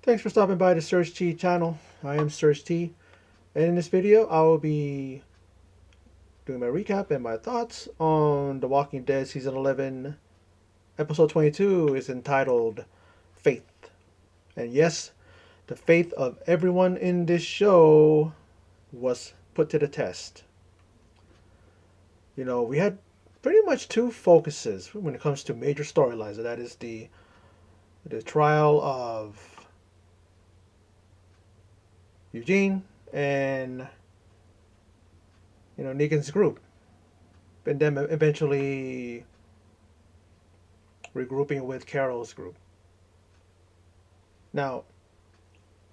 Thanks for stopping by the Search T channel. I am Search T, and in this video, I will be doing my recap and my thoughts on The Walking Dead Season 11. Episode 22 is entitled Faith. And yes, the faith of everyone in this show was put to the test. We had pretty much two focuses when it comes to major storylines, and that is the trial of Eugene and Negan's group, and then eventually regrouping with Carol's group. Now,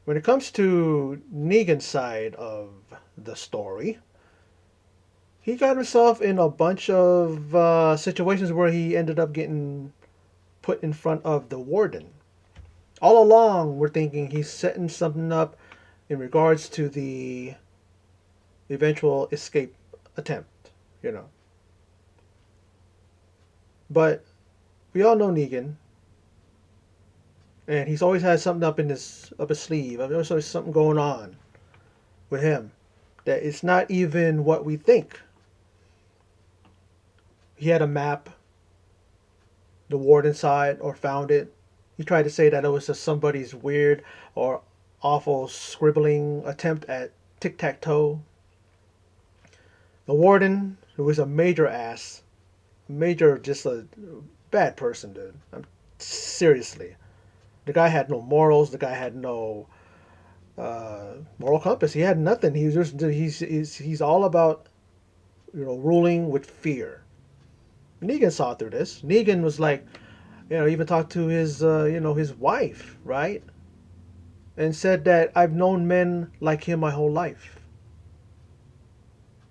when it comes to Negan's side of the story, he got himself in a bunch of situations where he ended up getting put in front of the warden. All along, we're thinking he's setting something up in regards to the eventual escape attempt, you know. But we all know Negan, and he's always had something up his sleeve. There's always something going on with him that it's not even what we think. He had a map the warden saw it or found it. He tried to say that it was just somebody's weird or awful scribbling attempt at tic tac toe. The warden, who was a major ass, just a bad person, dude. Seriously. The guy had no morals. The guy had no moral compass. He had nothing. He was just he's all about ruling with fear. Negan saw through this. Negan was like, even talked to his his wife, right? And said that I've known men like him my whole life.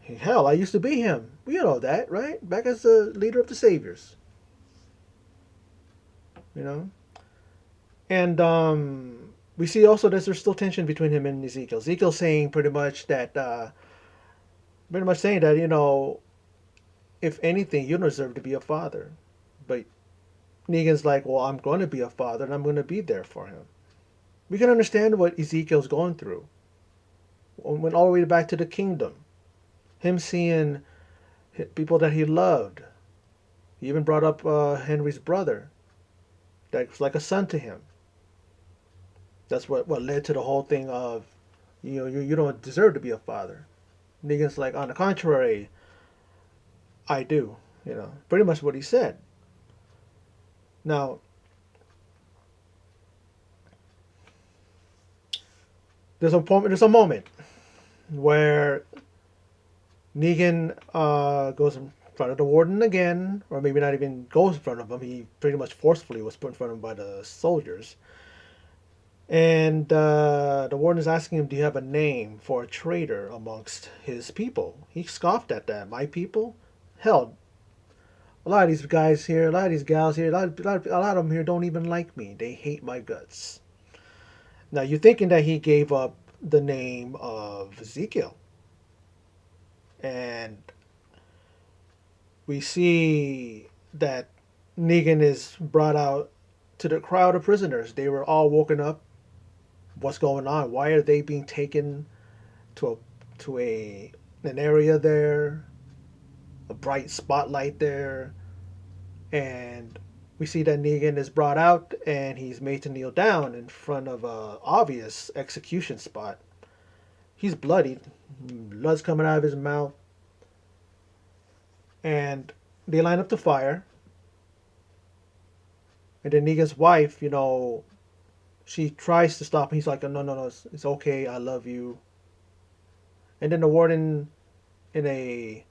Hell, I used to be him. You know that, right? Back as the leader of the Saviors, you know. And we see also that there's still tension between him and Ezekiel. Ezekiel saying pretty much saying that if anything, you deserve to be a father. But Negan's like, well, I'm going to be a father, and I'm going to be there for him. We can understand what Ezekiel's going through. Went all the way back to the kingdom. Him seeing people that he loved. He even brought up Henry's brother. That was like a son to him. That's what led to the whole thing of, you don't deserve to be a father. Negan's like, on the contrary, I do. Pretty much what he said. Now, there's a moment where Negan goes in front of the warden again, or maybe not even goes in front of him. He pretty much forcefully was put in front of him by the soldiers. And the warden is asking him, do you have a name for a traitor amongst his people? He scoffed at that. My people? Hell, a lot of these guys here, a lot of these gals here, a lot of them here don't even like me. They hate my guts. Now, you're thinking that he gave up the name of Ezekiel. And we see that Negan is brought out to the crowd of prisoners. They were all woken up. What's going on? Why are they being taken to an area there, a bright spotlight there, and we see that Negan is brought out and he's made to kneel down in front of a obvious execution spot. He's bloodied, blood's coming out of his mouth, and they line up the fire. And then Negan's wife, she tries to stop him. He's like, no, no, no, it's okay. I love you. And then the warden, in a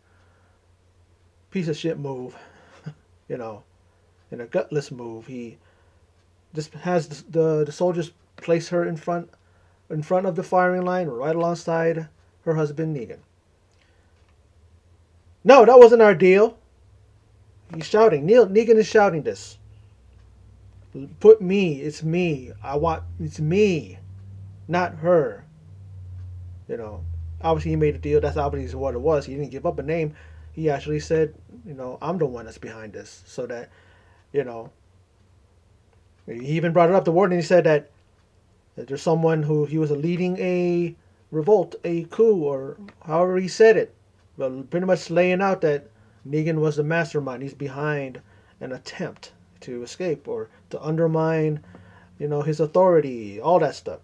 piece of shit move, you know, in a gutless move, he just has the soldiers place her in front of the firing line, right alongside her husband Negan. No, that wasn't our deal. He's shouting. Negan is shouting this. Put me. It's me. It's me, not her. You know. Obviously, he made a deal. That's obviously what it was. He didn't give up a name. He actually said, I'm the one that's behind this. So that, you know, he even brought it up. The warden. He said that There's someone who he was leading a revolt, a coup, or however he said it, but pretty much laying out that Negan was the mastermind. He's behind an attempt to escape or to undermine, his authority, all that stuff.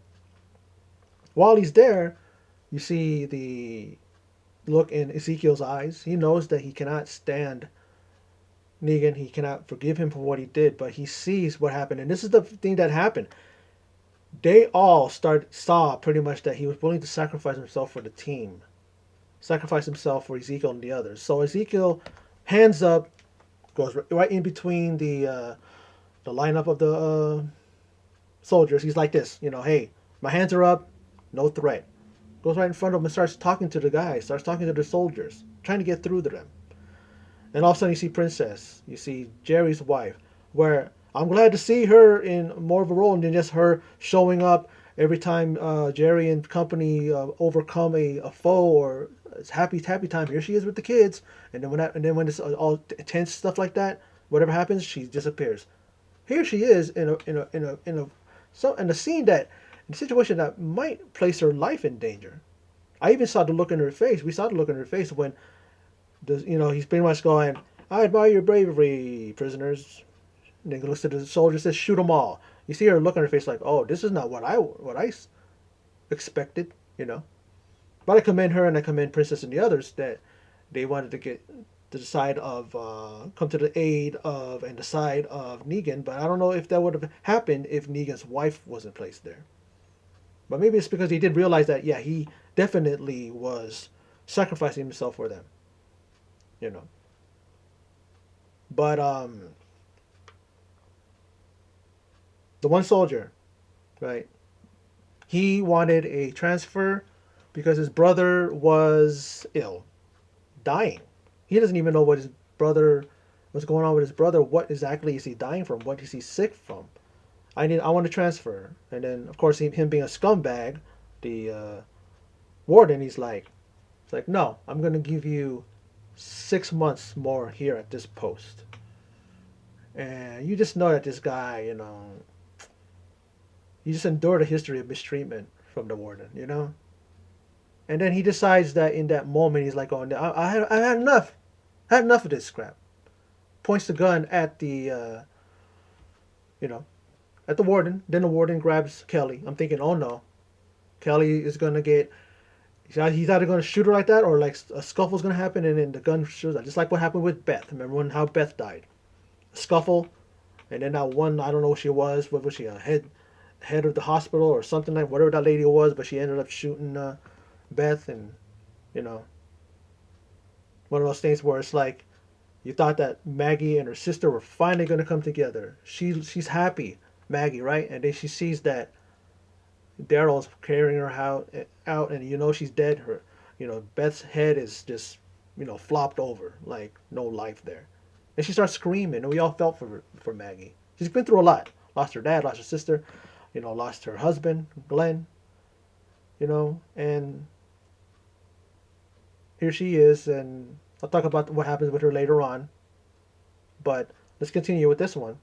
While he's there, you see the look in Ezekiel's eyes. He knows that he cannot stand Negan. He cannot forgive him for what he did, but he sees what happened. And this is the thing that happened. They all saw pretty much that he was willing to sacrifice himself for the team, sacrifice himself for Ezekiel and the others. So Ezekiel, hands up, goes right in between the lineup of the soldiers. He's like this, hey, my hands are up, no threat. Goes right in front of them and starts talking to the guys, starts talking to the soldiers, trying to get through to them. And all of a sudden you see Princess, you see Jerry's wife, where I'm glad to see her in more of a role than just her showing up every time Jerry and company overcome a foe or it's happy time. Here she is with the kids, and then when it's all tense stuff like that, whatever happens, she disappears. Here she is in a scene that in a situation that might place her life in danger. I even saw the look in her face. We saw the look in her face when he's pretty much going, I admire your bravery, prisoners. And then he looks at the soldier and says, shoot them all. You see her look on her face like, oh, this is not what I expected, But I commend her and I commend Princess and the others that they wanted to get to the side of, come to the aid of and the side of Negan. But I don't know if that would have happened if Negan's wife wasn't placed there. But maybe it's because he did realize that, yeah, he definitely was sacrificing himself for them, you know. But the one soldier, right? He wanted a transfer because his brother was ill, dying. He doesn't even know what's going on with his brother. What exactly is he dying from? What is he sick from? I want to transfer. And then of course him being a scumbag, the warden, it's like no, I'm gonna give you 6 months more here at this post. And you just know that this guy, he just endured a history of mistreatment from the warden. And then he decides that in that moment he's like, oh, I had enough. I had enough of this crap. Points the gun at you know, at the warden. Then the warden grabs Kelly. I'm thinking, oh no, Kelly is gonna get. He's either gonna shoot her like that, or like a scuffle's gonna happen, and then the gun shoots her. Just like what happened with Beth. Remember how Beth died? A scuffle, and then that one, I don't know what she was. What was she? A head of the hospital or something like whatever that lady was, but she ended up shooting Beth, and you know, one of those things where it's like you thought that Maggie and her sister were finally going to come together. She's happy, Maggie, right? And then she sees that Daryl's carrying her out, and she's dead. Beth's head is just flopped over, like no life there, and she starts screaming, and we all felt for Maggie. She's been through a lot. Lost her dad, lost her sister, lost her husband, Glenn, and here she is, and I'll talk about what happens with her later on. But let's continue with this one.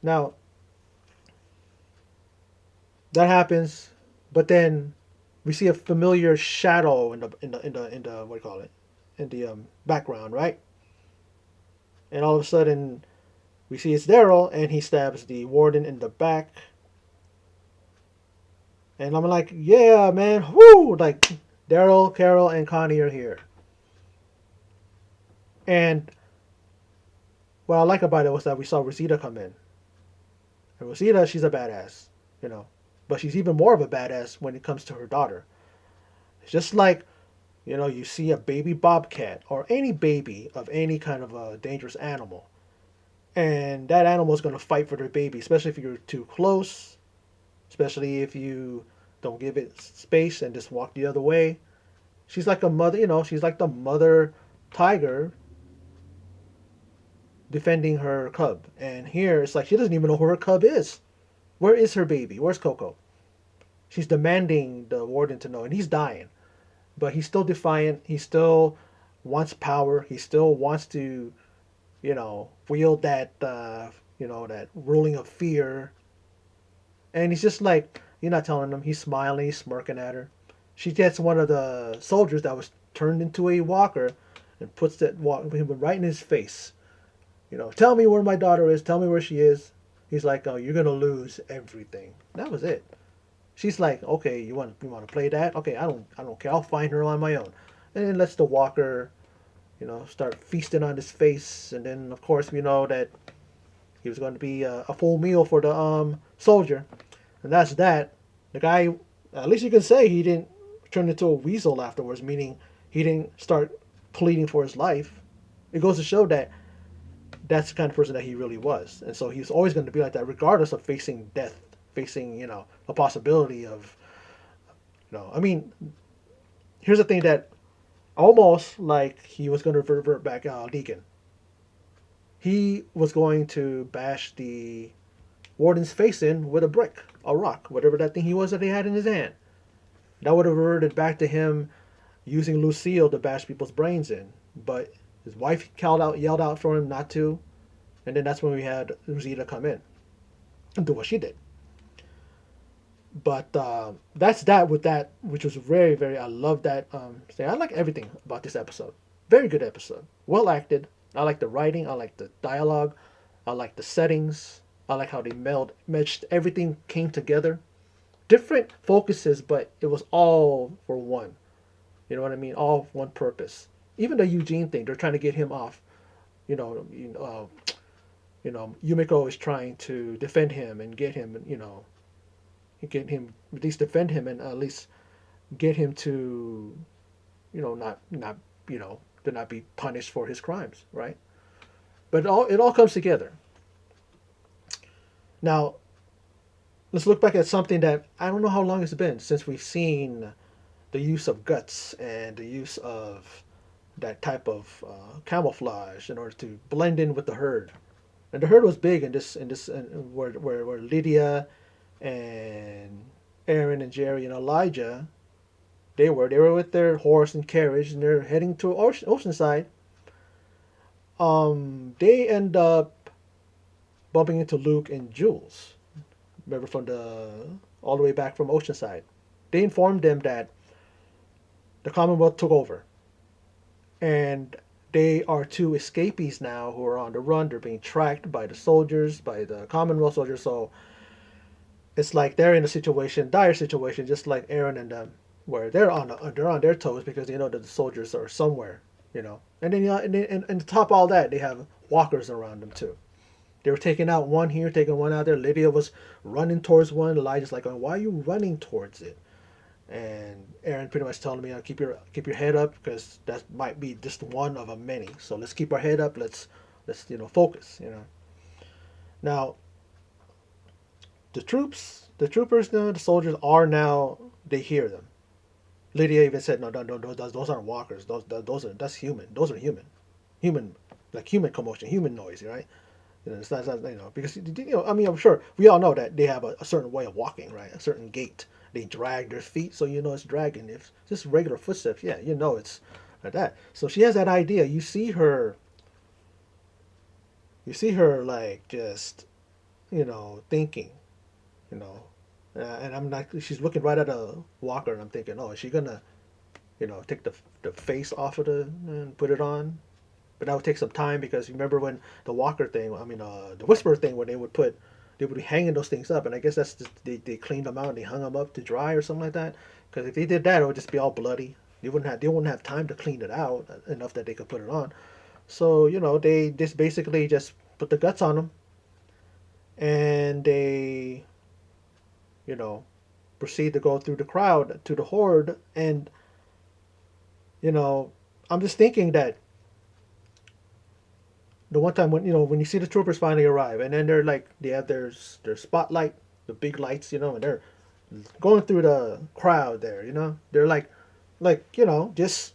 Now, that happens, but then we see a familiar shadow in the what do you call it? In the background, right? And all of a sudden, we see it's Daryl, and he stabs the warden in the back. And I'm like, yeah, man, whoo! Like, Daryl, Carol, and Connie are here. And what I like about it was that we saw Rosita come in. And Rosita, she's a badass, But she's even more of a badass when it comes to her daughter. It's just like, you see a baby bobcat or any baby of any kind of a dangerous animal. And that animal is going to fight for their baby, especially if you're too close, especially if you don't give it space and just walk the other way. She's like a mother, she's like the mother tiger defending her cub. And here it's like she doesn't even know who her cub is. Where is her baby? Where's Coco? She's demanding the warden to know, and he's dying. But he's still defiant. He still wants power. He still wants to, wield that, that ruling of fear. And he's just like, He's not telling them. He's smiling, he's smirking at her. She gets one of the soldiers that was turned into a walker and puts that walk right in his face. Tell me where my daughter is. Tell me where she is. He's like, oh, you're gonna lose everything. That was it. She's like, okay, you want to play that? Okay, I don't care. I'll find her on my own. And then lets the walker, start feasting on his face. And then of course we know that he was going to be a full meal for the soldier. And that's that. The guy, at least you can say he didn't turn into a weasel afterwards, meaning he didn't start pleading for his life. It goes to show that that's the kind of person that he really was. And so he's always going to be like that, regardless of facing death, facing, a possibility of, I mean, here's the thing that almost like he was going to revert back Deacon. He was going to bash the warden's face in with a brick, a rock, whatever that thing he was that he had in his hand. That would have reverted back to him using Lucille to bash people's brains in. But his wife yelled out for him not to. And then that's when we had Rosita come in and do what she did. But that's that with that, which was very, very, I love that. I like everything about this episode. Very good episode. Well acted. I like the writing. I like the dialogue. I like the settings. I like how they meshed everything came together. Different focuses, but it was all for one. You know what I mean? All for one purpose. Even the Eugene thing, they're trying to get him off. Yumiko is trying to defend him and get him, at least defend him and at least get him to, not, to not be punished for his crimes, right? But it all comes together. Now, let's look back at something that I don't know how long it's been since we've seen the use of guts and the use of that type of camouflage in order to blend in with the herd. And the herd was big where Lydia and Aaron and Jerry and Elijah they were with their horse and carriage and they're heading to Oceanside. They end up bumping into Luke and Jules. Remember from all the way back from Oceanside. They informed them that the Commonwealth took over. And they are two escapees now who are on the run. They're being tracked by the soldiers, by the Commonwealth soldiers. So it's like they're in a dire situation, just like Aaron and them, where they're on their toes because they know that the soldiers are somewhere. And then and to top all that, they have walkers around them too. They were taking out one here, taking one out there. Lydia was running towards one. Elijah's like, "Why are you running towards it?" And Aaron pretty much telling me, keep your head up because that might be just one of a many. So let's keep our head up. Let's focus. Now the troopers now, the soldiers are now, they hear them. Lydia even said, no, those aren't walkers. That's human. Those are human, like human commotion, human noise, right? It's not because I mean, I'm sure we all know that they have a certain way of walking, right? A certain gait. They drag their feet, so it's dragging. If it's just regular footsteps, yeah, it's like that. So she has that idea. You see her like just thinking, and I'm like, she's looking right at a walker, and I'm thinking, oh, is she gonna take the face off of and put it on? But that would take some time because remember when the walker thing, I mean, the whisperer thing, where they would be hanging those things up, and I guess that's just, they cleaned them out and they hung them up to dry or something like that. Because if they did that, it would just be all bloody. They wouldn't have time to clean it out enough that they could put it on. So they just basically just put the guts on them, and they proceed to go through the crowd to the horde, and I'm just thinking that the one time when you see the troopers finally arrive, and then they have their spotlight, the big lights, and they're going through the crowd there, they're just,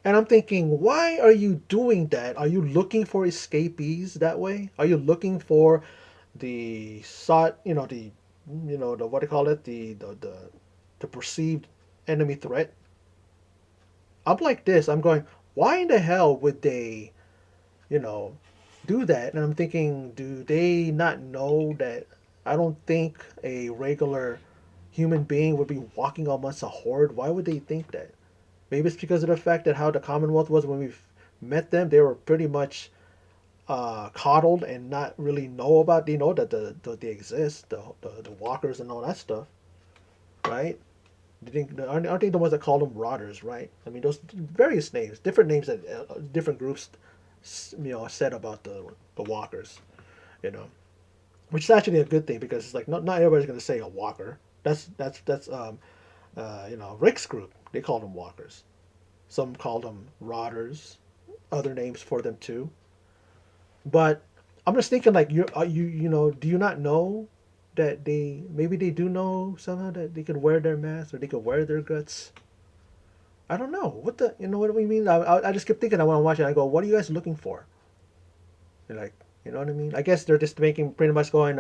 and I'm thinking, why are you doing that? Are you looking for escapees that way? Are you looking for the sought, the what do you call it, the perceived enemy threat? I'm like this. I'm going, why in the hell would they do that? And I'm thinking, do they not know that I don't think a regular human being would be walking amongst a horde. Why would they think that? Maybe it's because of the fact that how the Commonwealth was when we met them. They were pretty much coddled and not really know about. They know that they exist, the walkers and all that stuff, right? Aren't they the ones that call them rotters, right? I mean, those various names, different names that different groups, said about the walkers, you know, which is actually a good thing because it's like not everybody's going to say a walker. That's Rick's group. They call them walkers. Some call them rotters. Other names for them too. But I'm just thinking like do you not know that they do know somehow that they could wear their masks or they could wear their guts. I don't know what the what do we mean. I just kept thinking I want to watch it. I go, what are you guys looking for? They're like, you know what I mean? I guess they're just making pretty much going.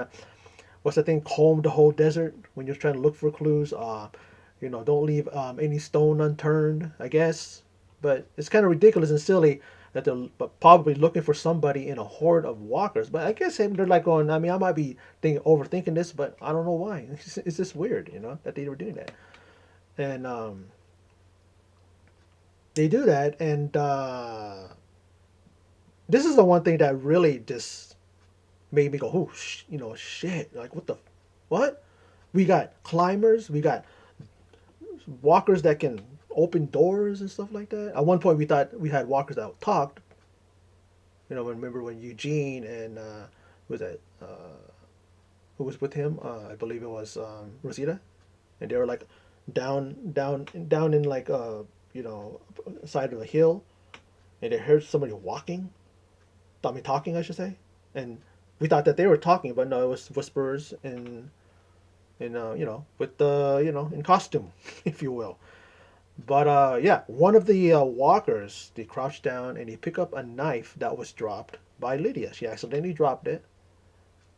What's the thing? Comb the whole desert when you're trying to look for clues. Don't leave any stone unturned. I guess, but it's kind of ridiculous and silly that they're probably looking for somebody in a horde of walkers. But I guess they're like going. I mean, I might be overthinking this, but I don't know why. It's just weird, that they were doing that. And they do that, and this is the one thing that really just made me go, oh, shit! Like what? We got climbers, we got walkers that can open doors and stuff like that. At one point, we thought we had walkers that talked. Remember when Eugene and who was that? Who was with him? I believe it was Rosita, and they were like down in like side of a hill, and they heard somebody walking. I mean, talking, I should say, and we thought that they were talking, but no, it was whisperers with the in costume, if you will. But yeah, one of the walkers, they crouched down and he picked up a knife that was dropped by Lydia. She accidentally dropped it,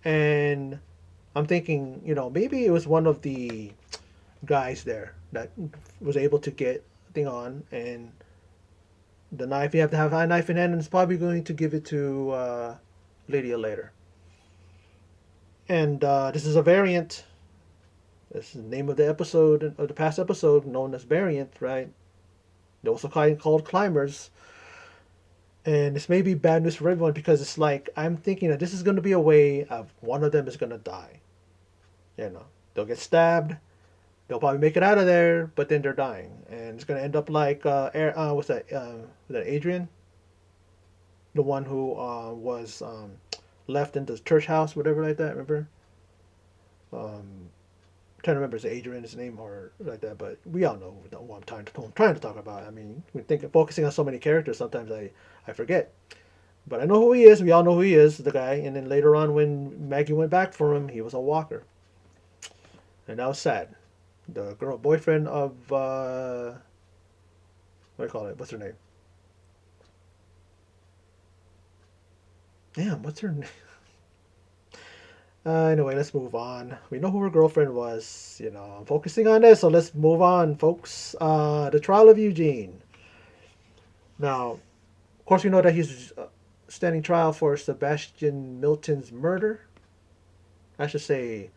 and I'm thinking, maybe it was one of the guys there that was able to get thing on, and the knife, you have to have a knife in hand, and it's probably going to give it to Lydia later. And this is a variant. This is the name of the episode of the past episode, known as variant, right? They're also called climbers. And this may be bad news for everyone because it's like I'm thinking that this is going to be a way of one of them is going to die. They'll get stabbed. They'll probably make it out of there, but then they're dying, and it's going to end up like what's that? Was that Adrian, the one who was left in the church house, whatever like that. Remember? I'm trying to remember is Adrian his name or like that, but we all know what I'm trying to talk about. I mean, focusing on so many characters, sometimes I forget. But I know who he is. We all know who he is, the guy. And then later on, when Maggie went back for him, he was a walker, and that was sad. The girl boyfriend of what do you call it? What's her name? Damn, what's her name? Anyway, let's move on. We know who her girlfriend was. I'm focusing on this, so let's move on, folks. The trial of Eugene. Now, of course, we know that he's standing trial for Sebastian Milton's murder. I should say,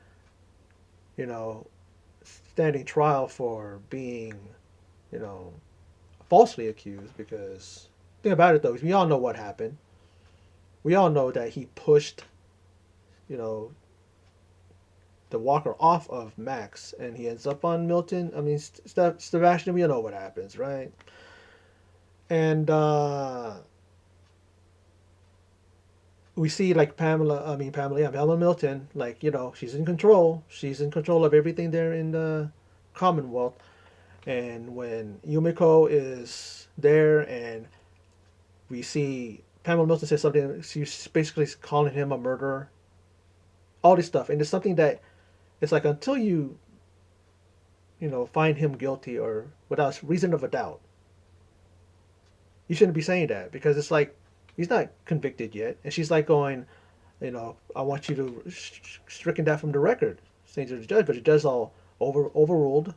you know, standing trial for being, you know, falsely accused because the thing about it though is we all know what happened. We all know that he pushed, you know, the walker off of Max and he ends up on Milton. I mean, Sebastian, we all know what happens, right? And we see like Pamela Milton, like, she's in control. She's in control of everything there in the Commonwealth. And when Yumiko is there and we see Pamela Milton say something, she's basically calling him a murderer. All this stuff. And it's something that it's like until you find him guilty or without reason of a doubt, you shouldn't be saying that because it's like he's not convicted yet. And she's like going, I want you to stricken that from the record, saying to the judge, but the judge all overruled.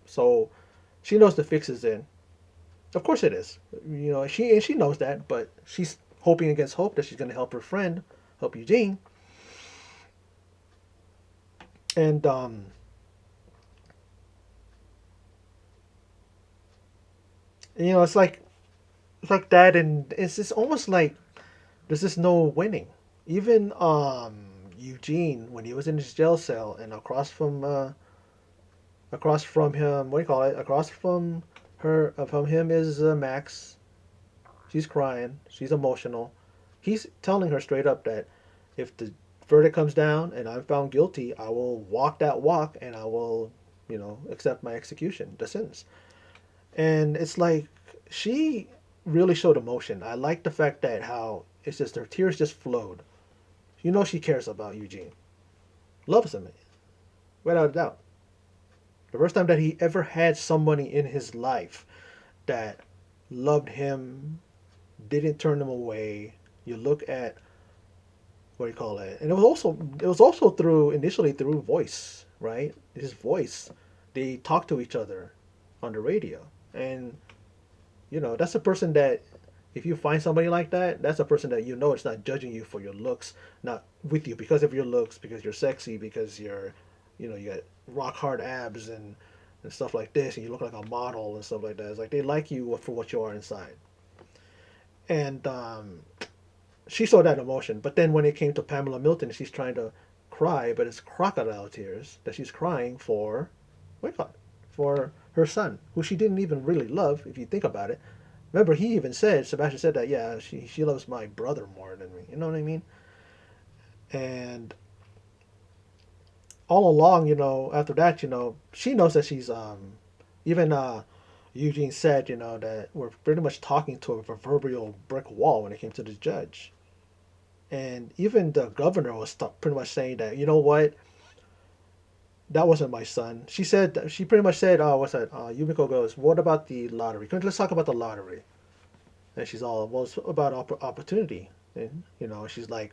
So she knows the fix is in. Of course it is. She knows that, but she's hoping against hope that she's going to help her friend, help Eugene. And it's like that, and it's just almost like there's just no winning. Even Eugene, when he was in his jail cell, and across from him, what do you call it? Across from him is Max. She's crying. She's emotional. He's telling her straight up that if the verdict comes down and I'm found guilty, I will walk that walk and I will, accept my execution, the sentence. And it's like she really showed emotion. I like the fact that how it's just her tears just flowed. You know she cares about Eugene, loves him, without a doubt. The first time that he ever had somebody in his life that loved him, didn't turn him away. You look at what do you call it, and it was also through initially through voice, right? His voice. They talk to each other on the radio, and that's a person that if you find somebody like that, that's a person that it's not judging you for your looks, not with you because of your looks, because you're sexy, because you got rock hard abs and stuff like this, and you look like a model and stuff like that. It's like they like you for what you are inside. And she saw that emotion. But then when it came to Pamela Milton, she's trying to cry, but it's crocodile tears that she's crying for, what do you call it? For her son, who she didn't even really love, if you think about it. Remember, Sebastian said that, yeah, she loves my brother more than me. You know what I mean? And all along, after that, she knows that even Eugene said, that we're pretty much talking to a proverbial brick wall when it came to the judge. And even the governor was pretty much saying that, you know what, that wasn't my son. She pretty much said, oh, what's that? Yumiko goes, what about the lottery? Let's talk about the lottery. And she's all, well, it's about opportunity. And, she's like,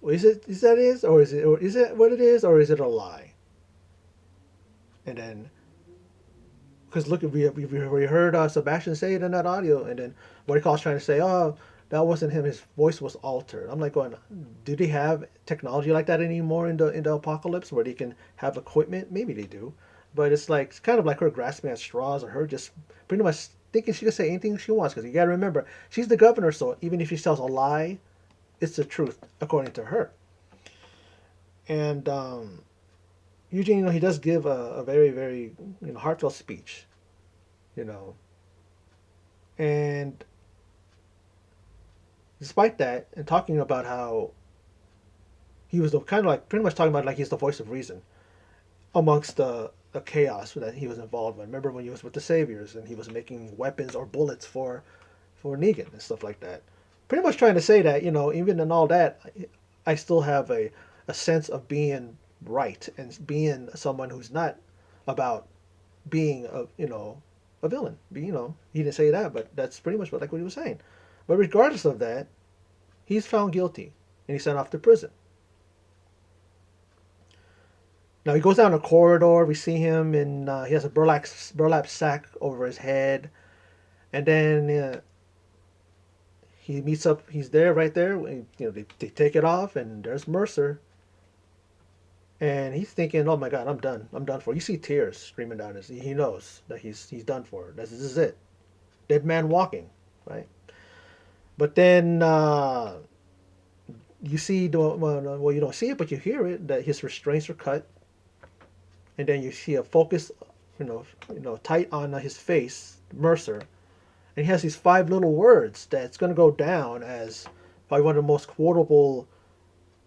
well, is it what it is, or is it a lie? And then, because look, we heard Sebastian say it in that audio, and then what he calls trying to say, oh, that wasn't him. His voice was altered. I'm like going, do they have technology like that anymore in the apocalypse where they can have equipment? Maybe they do, but it's kind of like her grasping at straws, or her just pretty much thinking she can say anything she wants. Because you got to remember, she's the governor, so even if she tells a lie, it's the truth according to her. And Eugene, he does give a very, very heartfelt speech, you know, and despite that, and talking about how he was kind of like pretty much talking about like he's the voice of reason amongst the chaos that he was involved in. Remember when he was with the Saviors and he was making weapons or bullets for Negan and stuff like that. Pretty much trying to say that even in all that, I still have a sense of being right and being someone who's not about being a villain. He didn't say that, but that's pretty much what he was saying. But regardless of that, he's found guilty and he's sent off to prison. Now he goes down a corridor. We see him, and he has a burlap sack over his head. And then he meets up. He's there, right there. And, they take it off, and there's Mercer. And he's thinking, "Oh my God, I'm done. I'm done for." You see tears streaming down his. He knows that he's done for. This is it. Dead man walking, right? But then you see, well, you don't see it, but you hear it that his restraints are cut, and then you see a focus, tight on his face, Mercer, and he has these five little words that's going to go down as probably one of the most quotable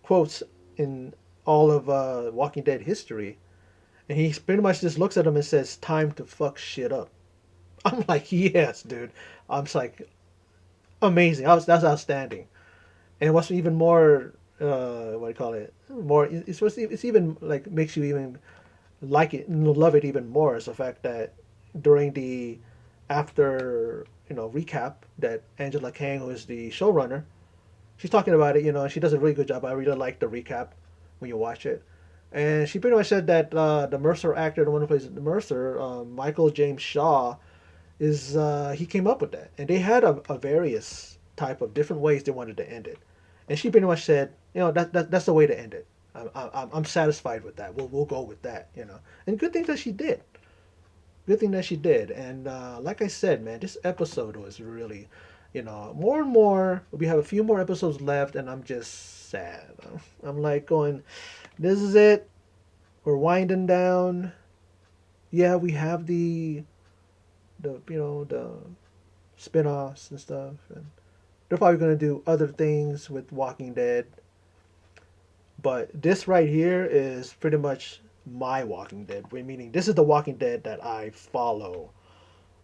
quotes in all of Walking Dead history. And he pretty much just looks at him and says, "Time to fuck shit up." I'm like, yes, dude. I'm just like, amazing. That's outstanding. And what's even more, what do you call it? More, it's even like makes you even like it, love it even more is the fact that during the after recap that Angela Kang, who is the showrunner, she's talking about it, and she does a really good job. I really like the recap when you watch it, and she pretty much said that the Mercer actor, the one who plays the Mercer, Michael James Shaw, is he came up with that, and they had a various type of different ways they wanted to end it, and she pretty much said, that's the way to end it. I'm satisfied with that. We'll go with that, you know. And good thing that she did. Good thing that she did. And like I said, man, this episode was really, you know, more and more. We have a few more episodes left, and I'm just sad. I'm like going, this is it. We're winding down. Yeah, we have the you know the spin-offs and stuff, and they're probably gonna do other things with Walking Dead. But this right here is pretty much my Walking Dead. Meaning, this is the Walking Dead that I follow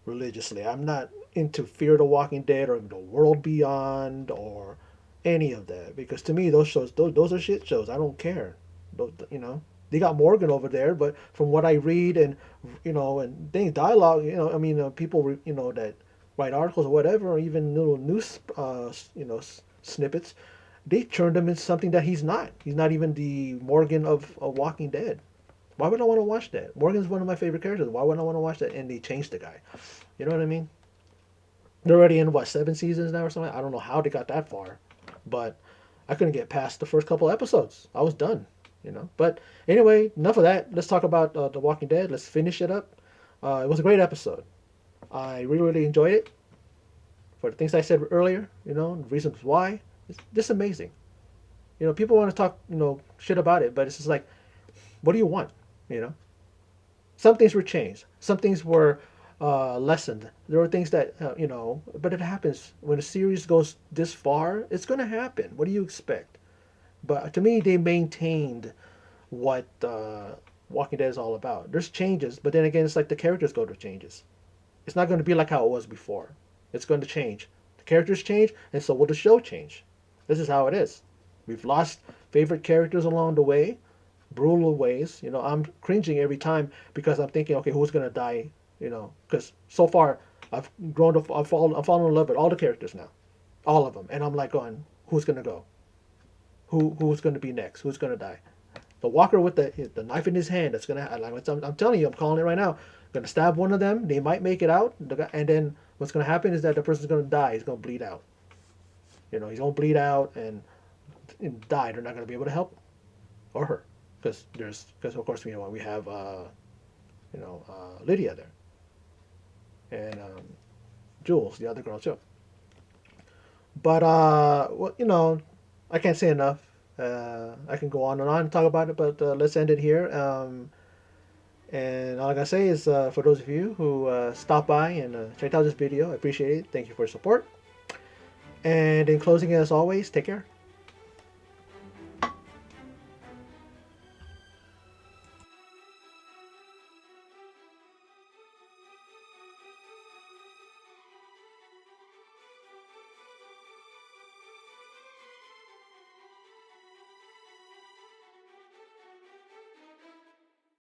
religiously. I'm not into Fear the Walking Dead or The World Beyond or any of that because to me those shows those are shit shows. I don't care. Those, you know, they got Morgan over there, but from what I read and you know and things dialogue, you know, I mean people you know that write articles or whatever, or even little news you know snippets, they turned him into something that he's not. He's not even the Morgan of Walking Dead. Why would I want to watch that? Morgan's one of my favorite characters. Why would I want to watch that? And they changed the guy. You know what I mean? They're already in what 7 seasons now or something. I don't know how they got that far, but I couldn't get past the first couple episodes. I was done. You know. But anyway, enough of that. Let's talk about The Walking Dead. Let's finish it up. It was a great episode. I really really enjoyed it for the things I said earlier. You know, the reasons why. It's just amazing. You know, people want to talk you know shit about it, but it's just like, what do you want? You know. Some things were changed. Some things were lessened. There were things that you know, but it happens when a series goes this far. It's going to happen. What do you expect? But to me, they maintained what Walking Dead is all about. There's changes, but then again, it's like the characters go to changes. It's not going to be like how it was before. It's going to change. The characters change, and so will the show change. This is how it is. We've lost favorite characters along the way, brutal ways. You know, I'm cringing every time because I'm thinking, okay, who's gonna die? You know, because so far I've grown to, I'm falling in love with all the characters now, all of them, and I'm like going, who's gonna go? Who's gonna be next? Who's gonna die? The Walker with the knife in his hand. That's gonna. I'm telling you, I'm calling it right now. Gonna stab one of them. They might make it out, and then what's gonna happen is that the person's gonna die. He's gonna bleed out. You know, he's gonna bleed out and die. They're not gonna be able to help him or her because of course you know we have Lydia there and Jules, the other girl too. But well, you know, I can't say enough. I can go on and talk about it, but let's end it here. And all I gotta say is for those of you who stopped by and checked out this video, I appreciate it. Thank you for your support. And in closing, as always, take care.